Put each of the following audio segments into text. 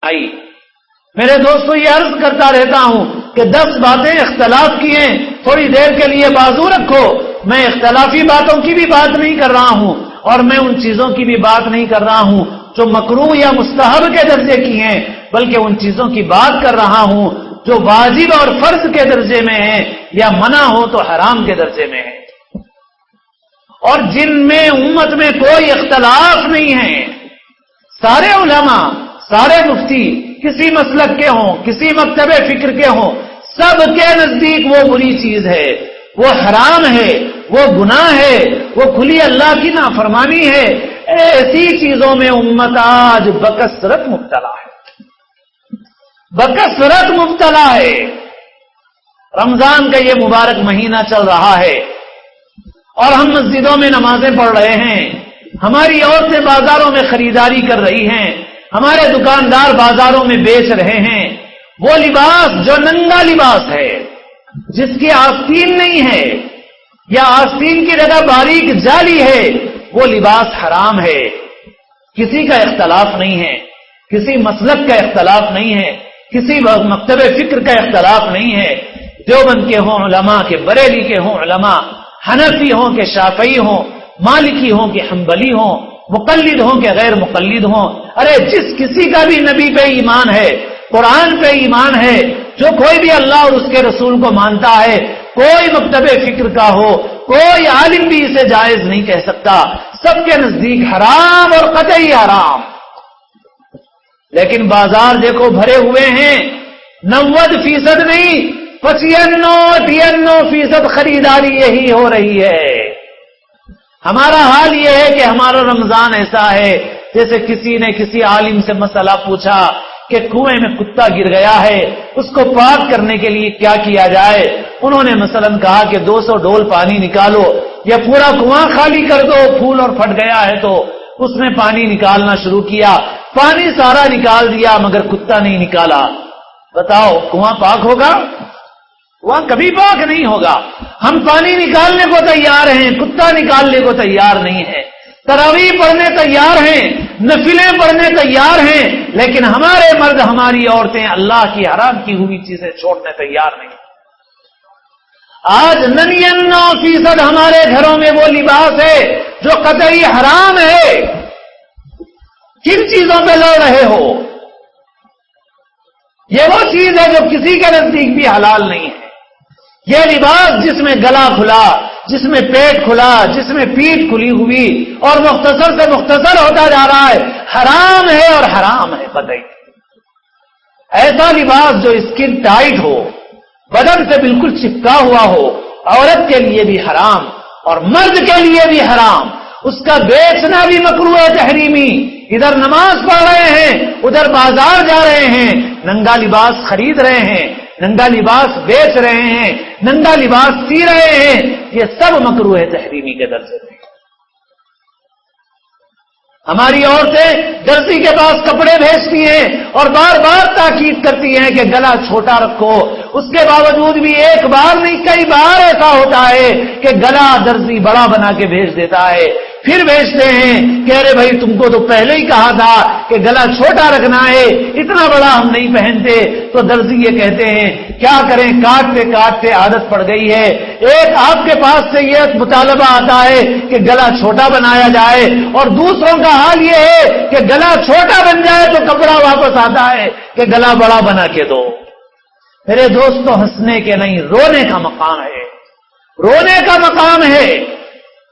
آئی۔ میرے دوستو یہ عرض کرتا رہتا ہوں کہ 10 باتیں اختلاف کی ہیں، تھوڑی دیر کے لیے بازو رکھو۔ میں اختلافی باتوں کی بھی بات نہیں کر رہا ہوں، اور میں ان چیزوں کی بھی بات نہیں کر رہا ہوں جو مکروہ یا مستحب کے درجے کی ہیں، بلکہ ان چیزوں کی بات کر رہا ہوں جو واجب اور فرض کے درجے میں ہیں، یا منع ہو تو حرام کے درجے میں ہیں، اور جن میں امت میں کوئی اختلاف نہیں ہے۔ سارے علماء، سارے مفتی کسی مسلک کے ہوں، کسی مکتب فکر کے ہوں، سب کے نزدیک وہ بری چیز ہے، وہ حرام ہے، وہ گناہ ہے، وہ کھلی اللہ کی نافرمانی ہے۔ ایسی چیزوں میں امت آج بکثرت مبتلا ہے، بکثرت مبتلا ہے۔ رمضان کا یہ مبارک مہینہ چل رہا ہے اور ہم مسجدوں میں نمازیں پڑھ رہے ہیں، ہماری عورتیں بازاروں میں خریداری کر رہی ہیں، ہمارے دکاندار بازاروں میں بیچ رہے ہیں۔ وہ لباس جو ننگا لباس ہے، جس کی آستین نہیں ہے یا آستین کی جگہ باریک جالی ہے، وہ لباس حرام ہے۔ کسی کا اختلاف نہیں ہے، کسی مسلک کا اختلاف نہیں ہے، کسی مکتب فکر کا اختلاف نہیں ہے۔ دیوبند کے ہوں علماء، کہ بریلی کے ہوں علماء، حنفی ہوں کہ شافعی ہوں، مالکی ہوں کہ حنبلی ہوں، مقلد ہوں کہ غیر مقلد ہوں، ارے جس کسی کا بھی نبی پہ ایمان ہے، قرآن پہ ایمان ہے، جو کوئی بھی اللہ اور اس کے رسول کو مانتا ہے، کوئی مکتب فکر کا ہو، کوئی عالم بھی اسے جائز نہیں کہہ سکتا، سب کے نزدیک حرام اور قطعی حرام۔ لیکن بازار دیکھو بھرے ہوئے ہیں، 90% نہیں، 95-98% خریداری یہی ہو رہی ہے۔ ہمارا حال یہ ہے کہ ہمارا رمضان ایسا ہے جیسے کسی نے کسی عالم سے مسئلہ پوچھا کہ کنویں میں کتا گر گیا ہے، اس کو پاک کرنے کے لیے کیا کیا جائے؟ انہوں نے مثلا کہا کہ 200 ڈول پانی نکالو یا پورا کنواں خالی کر دو، پھول اور پھٹ گیا ہے تو اس نے پانی نکالنا شروع کیا، پانی سارا نکال دیا مگر کتا نہیں نکالا۔ بتاؤ کنواں پاک ہوگا؟ وہاں کبھی پاک نہیں ہوگا۔ ہم پانی نکالنے کو تیار ہیں، کتا نکالنے کو تیار نہیں ہے، تراویح پڑھنے تیار ہیں، نفلیں پڑھنے تیار ہیں، لیکن ہمارے مرد، ہماری عورتیں اللہ کی حرام کی ہوئی چیزیں چھوڑنے تیار نہیں۔ آج 99% ہمارے گھروں میں وہ لباس ہے جو قطعی حرام ہے۔ کن چیزوں پہ لڑ رہے ہو؟ یہ وہ چیز ہے جو کسی کے نزدیک بھی حلال نہیں ہے۔ یہ لباس جس میں گلا کھلا، جس میں پیٹ کھلا، جس میں پیٹھ کھلی ہوئی اور مختصر سے مختصر ہوتا جا رہا ہے، حرام ہے اور حرام ہے قطعی۔ ایسا لباس جو اسکن ٹائٹ ہو، بدن سے بالکل چپکا ہوا ہو، عورت کے لیے بھی حرام اور مرد کے لیے بھی حرام، اس کا بیچنا بھی مکروہ تحریمی۔ ادھر نماز پڑھ رہے ہیں، ادھر بازار جا رہے ہیں، ننگا لباس خرید رہے ہیں، ننگا لباس بیچ رہے ہیں، ننگا لباس سی رہے ہیں، یہ سب مکروہ تحریمی کے درجے میں۔ ہماری عورتیں درزی کے پاس کپڑے بھیجتی ہیں اور بار بار تاکید کرتی ہیں کہ گلا چھوٹا رکھو، اس کے باوجود بھی ایک بار نہیں کئی بار ایسا ہوتا ہے کہ گلا درزی بڑا بنا کے بھیج دیتا ہے۔ پھر بھیجتے ہیں کہ ارے بھائی تم کو تو پہلے ہی کہا تھا کہ گلا چھوٹا رکھنا ہے، اتنا بڑا ہم نہیں پہنتے۔ تو درزی یہ کہتے ہیں کیا کریں، کاٹتے کاٹتے عادت پڑ گئی ہے۔ ایک آپ کے پاس سے یہ مطالبہ آتا ہے کہ گلا چھوٹا بنایا جائے، اور دوسروں کا حال یہ ہے کہ گلا چھوٹا بن جائے تو کپڑا واپس آتا ہے کہ گلا بڑا بنا کے دو۔ میرے دوستو، ہنسنے کے نہیں، رونے کا مقام ہے، رونے کا مقام ہے۔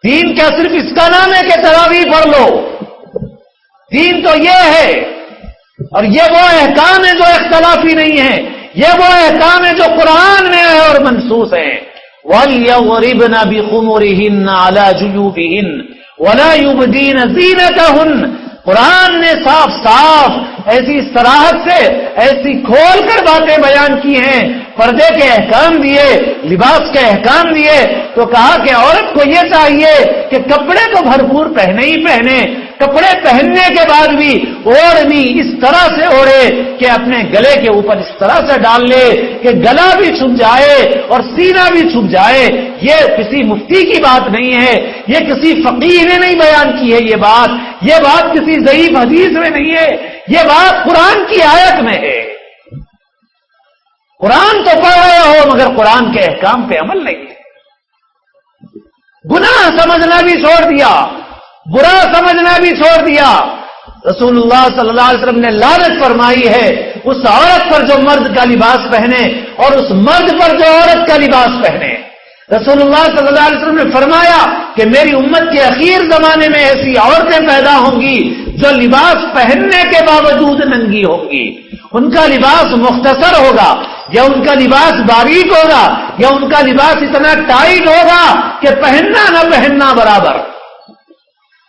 دین کیا صرف اس کا نام ہے کہ تراویح پڑھ لو؟ دین تو یہ ہے، اور یہ وہ احکام ہے جو اختلافی نہیں ہے، یہ وہ احکام ہے جو قرآن میں ہے اور منصوص ہیں۔ وَلْيَضْرِبْنَ بِخُمُرِهِنَّ عَلَى جُيُوبِهِنَّ وَلَا يُبْدِينَ زِينَتَهُنَّ۔ قرآن نے صاف صاف ایسی صراحت سے، ایسی کھول کر باتیں بیان کی ہیں، پردے کے احکام دیے، لباس کے احکام دیے، تو کہا کہ عورت کو یہ چاہیے کہ کپڑے تو بھرپور پہنے ہی پہنے، کپڑے پہننے کے بعد بھی اوڑھنی اس طرح سے اوڑھے کہ اپنے گلے کے اوپر اس طرح سے ڈال لے کہ گلا بھی چھپ جائے اور سینہ بھی چھپ جائے۔ یہ کسی مفتی کی بات نہیں ہے، یہ کسی فقیہ نے نہیں بیان کی ہے، یہ بات کسی ضعیف حدیث میں نہیں ہے، یہ بات قرآن کی آیت میں ہے. قرآن تو پڑھ رہے ہو مگر قرآن کے احکام پہ عمل نہیں ہے. گناہ سمجھنا بھی چھوڑ دیا, برا سمجھنا بھی چھوڑ دیا. رسول اللہ صلی اللہ علیہ وسلم نے لعنت فرمائی ہے اس عورت پر جو مرد کا لباس پہنے اور اس مرد پر جو عورت کا لباس پہنے. رسول اللہ صلی اللہ علیہ وسلم نے فرمایا کہ میری امت کے اخیر زمانے میں ایسی عورتیں پیدا ہوں گی جو لباس پہننے کے باوجود ننگی ہوں گی. ان کا لباس مختصر ہوگا یا ان کا لباس باریک ہوگا یا ان کا لباس اتنا ٹائٹ ہوگا کہ پہننا نہ پہننا برابر.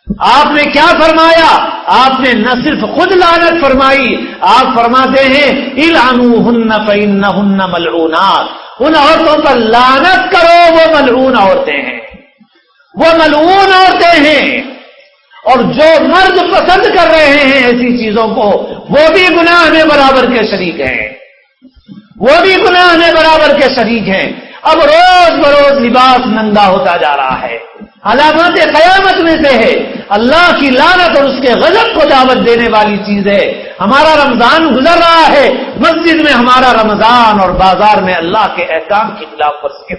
آپ نے کیا فرمایا؟ آپ نے نہ صرف خود لعنت فرمائی, آپ فرماتے ہیں العنوہن فإنہن ملعونات. ان عورتوں پر لعنت کرو, وہ ملعون عورتیں ہیں, وہ ملعون عورتیں ہیں. اور جو مرد پسند کر رہے ہیں ایسی چیزوں کو وہ بھی گناہ میں برابر کے شریک ہیں, وہ بھی گناہ میں برابر کے شریک ہیں. اب روز بروز لباس ننگا ہوتا جا رہا ہے. علامات قیامت میں سے ہے اللہ کی لعنت اور اس کے غضب کو دعوت دینے والی چیز ہے. ہمارا رمضان گزر رہا ہے, مسجد میں ہمارا رمضان اور بازار میں اللہ کے احکام کی خلاف ورزی.